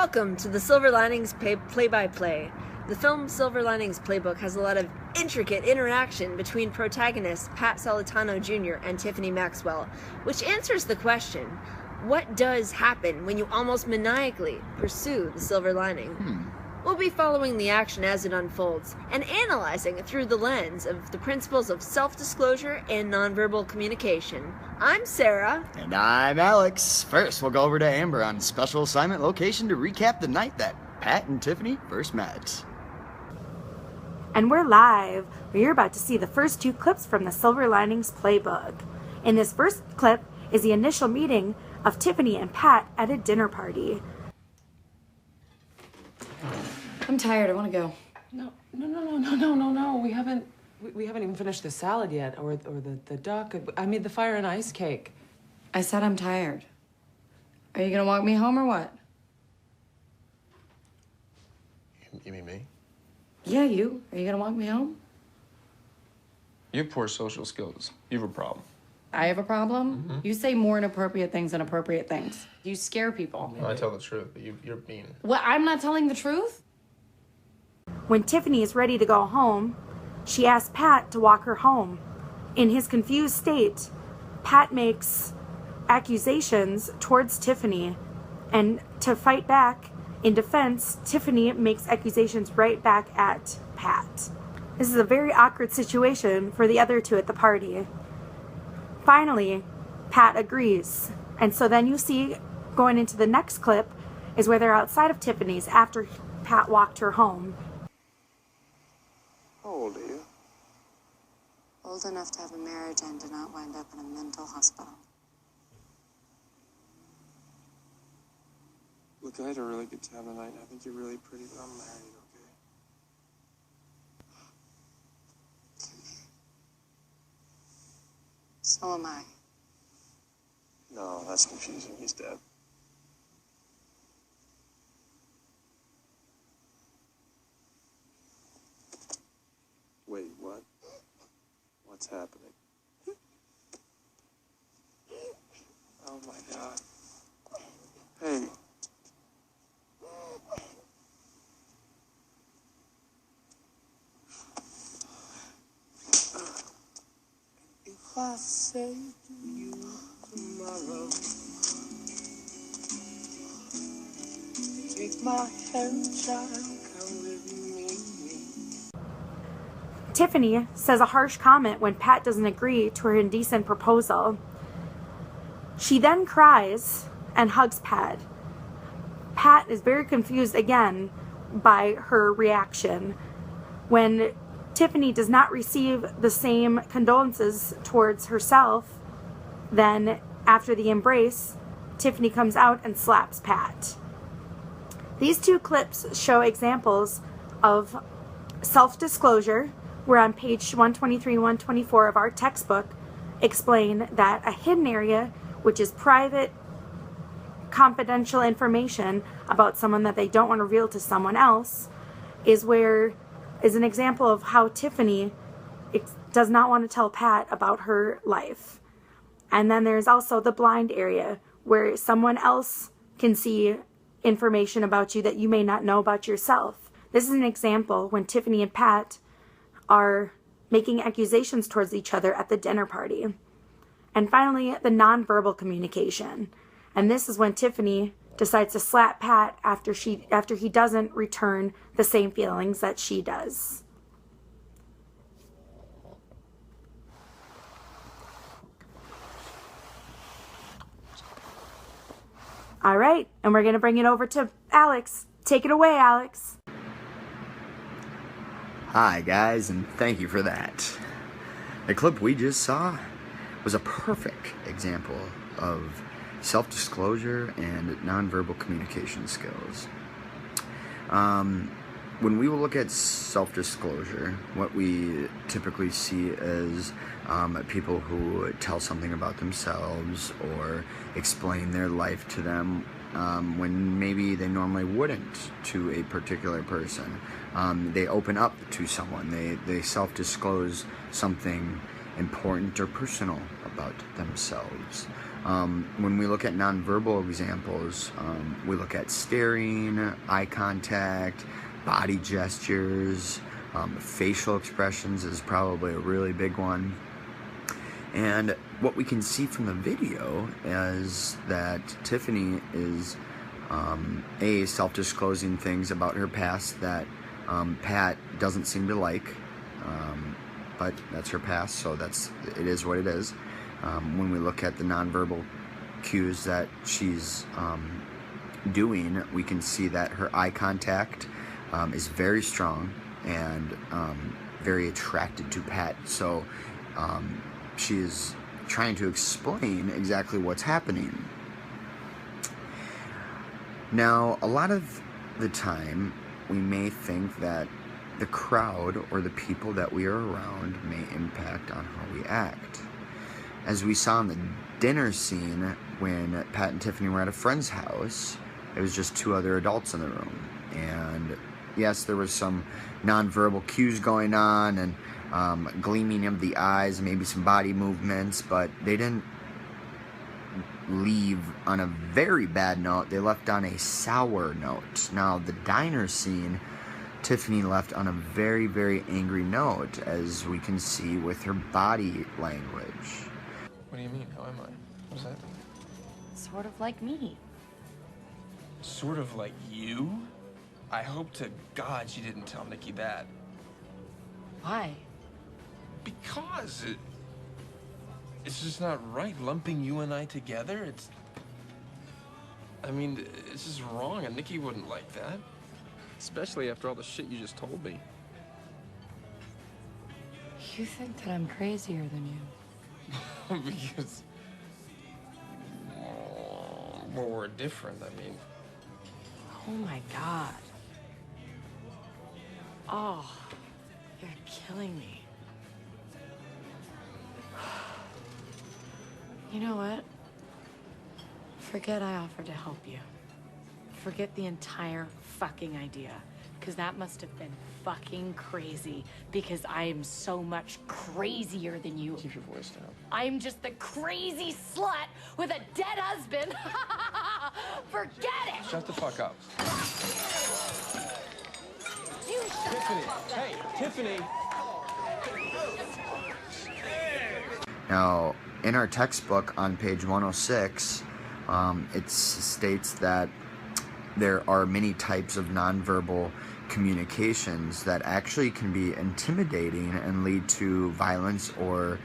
Welcome to the Silver Linings Play-by-Play. The film Silver Linings Playbook has a lot of intricate interaction between protagonists Pat Solitano Jr. and Tiffany Maxwell, which answers the question, what does happen when you almost maniacally pursue the silver lining? We'll be following the action as it unfolds and analyzing it through the lens of the principles of self-disclosure and nonverbal communication. I'm Sarah. And I'm Alex. First, we'll go over to Amber on special assignment location to recap the night that Pat and Tiffany first met. And we're live. You're about to see the first two clips from the Silver Linings Playbook. In this first clip is the initial meeting of Tiffany and Pat at a dinner party. I'm tired. I want to go. No. We haven't even finished the salad yet, or the duck. I made the fire and ice cake. I said I'm tired. Are you gonna walk me home or what? You mean me? Yeah, you. Are you gonna walk me home? You have poor social skills. You have a problem. I have a problem? You say more inappropriate things than appropriate things. You scare people. No, I tell the truth, but you're mean. What? I'm not telling the truth? When Tiffany is ready to go home, she asks Pat to walk her home. In his confused state, Pat makes accusations towards Tiffany, and to fight back, in defense, Tiffany makes accusations right back at Pat. This is a very awkward situation for the other two at the party. Finally, Pat agrees, and so then you see, going into the next clip, is where they're outside of Tiffany's after Pat walked her home. How old are you? Old enough to have a marriage and to not wind up in a mental hospital. Look, I had a really good time tonight. I think you're really pretty, but I'm married, okay? So am I. No, that's confusing. He's dead. Wait, what? What's happening? Oh my God. Hey. If I say to you tomorrow, take my hand, child, come with me. Tiffany says a harsh comment when Pat doesn't agree to her indecent proposal. She then cries and hugs Pat. Pat is very confused again by her reaction. When Tiffany does not receive the same condolences towards herself, then after the embrace, Tiffany comes out and slaps Pat. These two clips show examples of self-disclosure. We're on page 123 and 124 of our textbook, explain that a hidden area, which is private, confidential information about someone that they don't want to reveal to someone else, is an example of how Tiffany does not want to tell Pat about her life. And then there's also the blind area, where someone else can see information about you that you may not know about yourself. This is an example when Tiffany and Pat are making accusations towards each other at the dinner party. And finally, the nonverbal communication. And this is when Tiffany decides to slap Pat after he doesn't return the same feelings that she does. All right, and we're going to bring it over to Alex. Take it away, Alex. Hi guys, and thank you for that. The clip we just saw was a perfect example of self-disclosure and nonverbal communication skills. When we look at self-disclosure, what we typically see is people who tell something about themselves or explain their life to them when maybe they normally wouldn't to a particular person. They open up to someone. They self-disclose something important or personal about themselves. When we look at nonverbal examples, we look at staring, eye contact, body gestures, facial expressions is probably a really big one. And what we can see from the video is that Tiffany is self-disclosing things about her past that Pat doesn't seem to like, but that's her past, so it is what it is. When we look at the nonverbal cues that she's doing, we can see that her eye contact is very strong and very attracted to Pat. So she is trying to explain exactly what's happening. Now, a lot of the time, we may think that the crowd or the people that we are around may impact on how we act. As we saw in the dinner scene when Pat and Tiffany were at a friend's house, it was just two other adults in the room. And yes, there was some nonverbal cues going on and gleaming of the eyes, maybe some body movements, but they didn't leave on a very bad note. They left on a sour note. Now, the diner scene, Tiffany left on a very, very angry note, as we can see with her body language. What do you mean? How am I? What does that mean? Sort of like me. Sort of like you? I hope to God she didn't tell Nikki that. Why? Because it's just not right lumping you and I together. It's just wrong, and Nikki wouldn't like that. Especially after all the shit you just told me. You think that I'm crazier than you? Because, well, we're different, Oh my God. Oh, you're killing me. You know what? Forget I offered to help you. Forget the entire fucking idea. Because that must have been fucking crazy. Because I am so much crazier than you. Keep your voice down. I'm just the crazy slut with a dead husband. Forget it! Shut the fuck up. You shut Tiffany! up. Hey, Tiffany! Now, in our textbook on page 106, it states that there are many types of nonverbal communications that actually can be intimidating and lead to violence or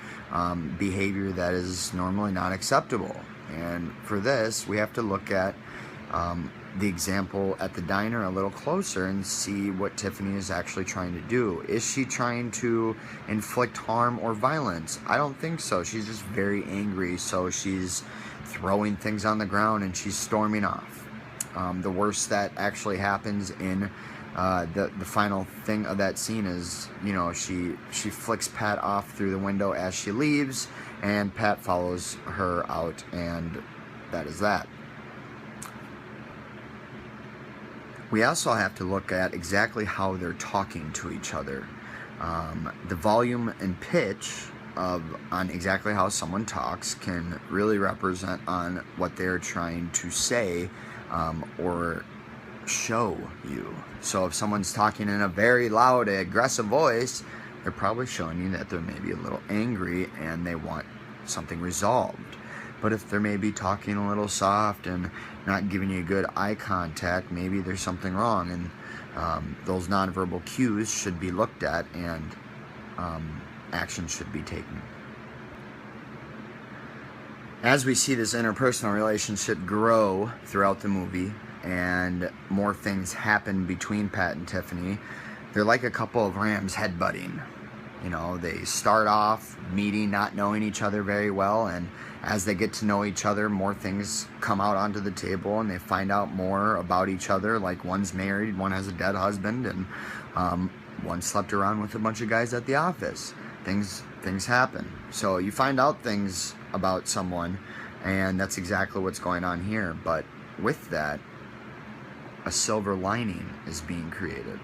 behavior that is normally not acceptable. And for this, we have to look at the example at the diner a little closer and see what Tiffany is actually trying to do. Is she trying to inflict harm or violence? I don't think so. She's just very angry, so she's throwing things on the ground and she's storming off. The worst that actually happens in the final thing of that scene is, she flicks Pat off through the window as she leaves, and Pat follows her out, and that is that. We also have to look at exactly how they're talking to each other. The volume and pitch on exactly how someone talks can really represent on what they're trying to say or show you. So if someone's talking in a very loud, aggressive voice, they're probably showing you that they're maybe a little angry and they want something resolved. But if they're maybe talking a little soft and not giving you good eye contact, maybe there's something wrong, and those nonverbal cues should be looked at and action should be taken. As we see this interpersonal relationship grow throughout the movie and more things happen between Pat and Tiffany, they're like a couple of rams headbutting. They start off meeting, not knowing each other very well, and as they get to know each other, more things come out onto the table and they find out more about each other, like one's married, one has a dead husband, and one slept around with a bunch of guys at the office. Things happen. So you find out things about someone, and that's exactly what's going on here. But with that, a silver lining is being created.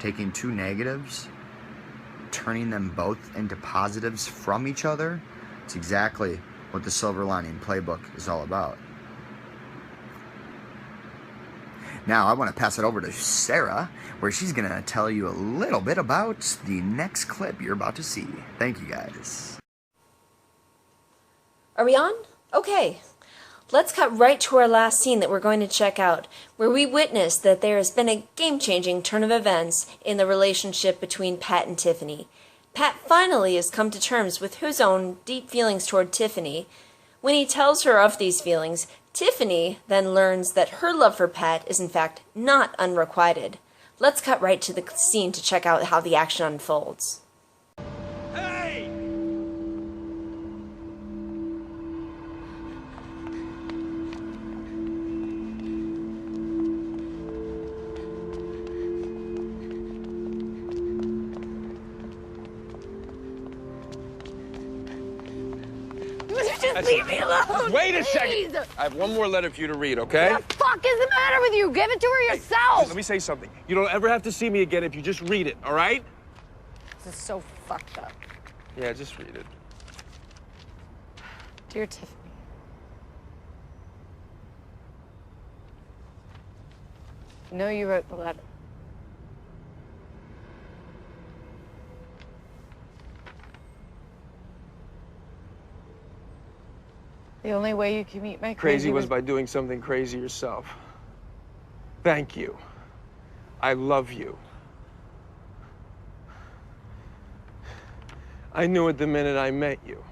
Taking two negatives, turning them both into positives from each other. It's exactly what the Silver Lining Playbook is all about. Now I want to pass it over to Sarah, where she's going to tell you a little bit about the next clip you're about to see. Thank you, guys. Are we on? Okay. Let's cut right to our last scene that we're going to check out, where we witness that there has been a game-changing turn of events in the relationship between Pat and Tiffany. Pat finally has come to terms with his own deep feelings toward Tiffany. When he tells her of these feelings, Tiffany then learns that her love for Pat is in fact not unrequited. Let's cut right to the scene to check out how the action unfolds. Hey! Just leave me alone. Wait a second. Please. I have one more letter for you to read, okay? What the fuck is the matter with you? Give it to her yourself. Let me say something. You don't ever have to see me again if you just read it, all right? This is so fucked up. Yeah, just read it. Dear Tiffany. I know you wrote the letter. The only way you can meet my Crazy was by doing something crazy yourself. Thank you. I love you. I knew it the minute I met you.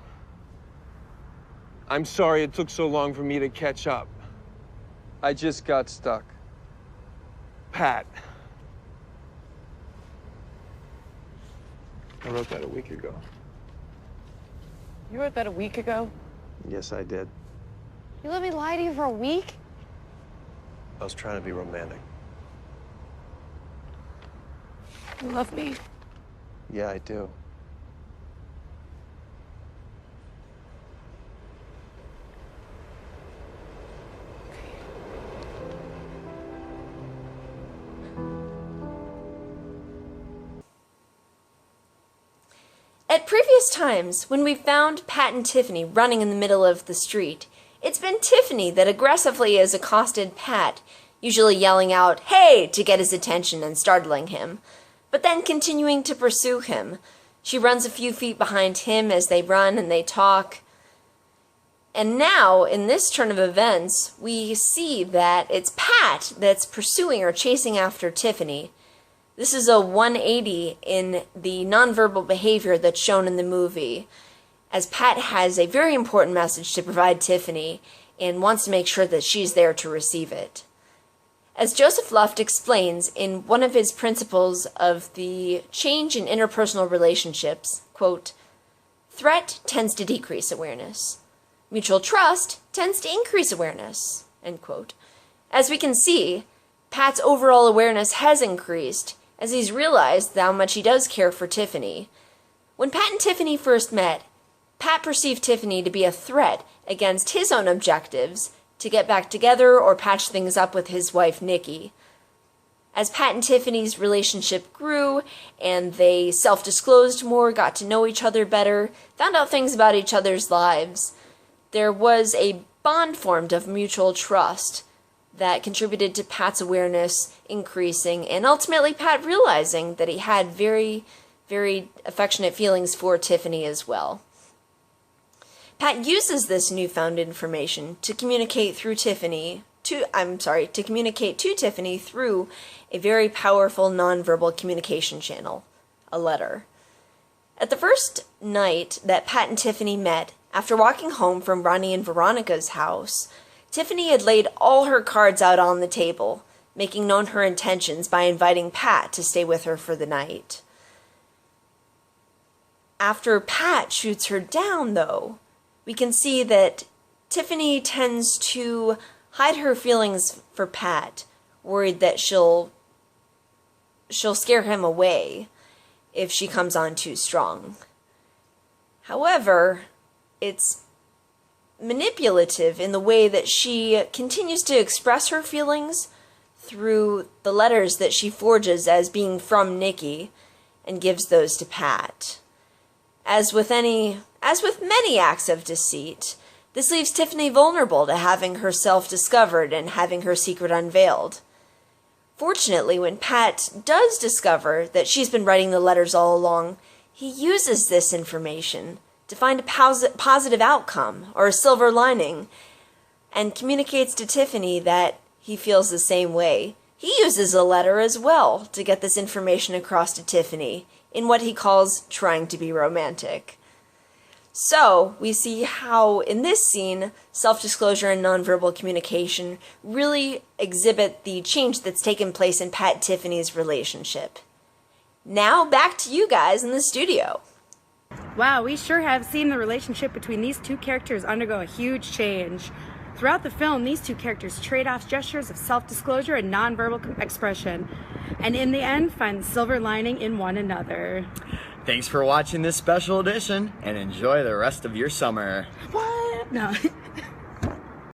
I'm sorry it took so long for me to catch up. I just got stuck. Pat. I wrote that a week ago. You wrote that a week ago? Yes, I did. You let me lie to you for a week? I was trying to be romantic. You love me? Yeah, I do. At previous times, when we found Pat and Tiffany running in the middle of the street, it's been Tiffany that aggressively has accosted Pat, usually yelling out, "Hey!" to get his attention and startling him, but then continuing to pursue him. She runs a few feet behind him as they run and they talk. And now, in this turn of events, we see that it's Pat that's pursuing or chasing after Tiffany. This is a 180 in the nonverbal behavior that's shown in the movie, as Pat has a very important message to provide Tiffany and wants to make sure that she's there to receive it. As Joseph Luft explains in one of his principles of the change in interpersonal relationships, quote, "Threat tends to decrease awareness. Mutual trust tends to increase awareness," end quote. As we can see, Pat's overall awareness has increased as he's realized how much he does care for Tiffany. When Pat and Tiffany first met, Pat perceived Tiffany to be a threat against his own objectives to get back together or patch things up with his wife, Nikki. As Pat and Tiffany's relationship grew and they self-disclosed more, got to know each other better, found out things about each other's lives, there was a bond formed of mutual trust that contributed to Pat's awareness increasing, and ultimately Pat realizing that he had very, very affectionate feelings for Tiffany as well. Pat uses this newfound information to communicate to Tiffany through a very powerful nonverbal communication channel, a letter. At the first night that Pat and Tiffany met, after walking home from Ronnie and Veronica's house, Tiffany had laid all her cards out on the table, making known her intentions by inviting Pat to stay with her for the night. After Pat shoots her down, though, we can see that Tiffany tends to hide her feelings for Pat, worried that she'll scare him away if she comes on too strong. However, it's manipulative in the way that she continues to express her feelings through the letters that she forges as being from Nikki and gives those to Pat. As with many acts of deceit, This leaves Tiffany vulnerable to having herself discovered and having her secret unveiled. Fortunately, when Pat does discover that she's been writing the letters all along, he uses this information to find a positive outcome or a silver lining, and communicates to Tiffany that he feels the same way. He uses a letter as well to get this information across to Tiffany in what he calls trying to be romantic. So, we see how, in this scene, self-disclosure and nonverbal communication really exhibit the change that's taken place in Pat and Tiffany's relationship. Now, back to you guys in the studio. Wow, we sure have seen the relationship between these two characters undergo a huge change. Throughout the film, these two characters trade off gestures of self-disclosure and nonverbal expression, and in the end, find the silver lining in one another. Thanks for watching this special edition, and enjoy the rest of your summer. What? No.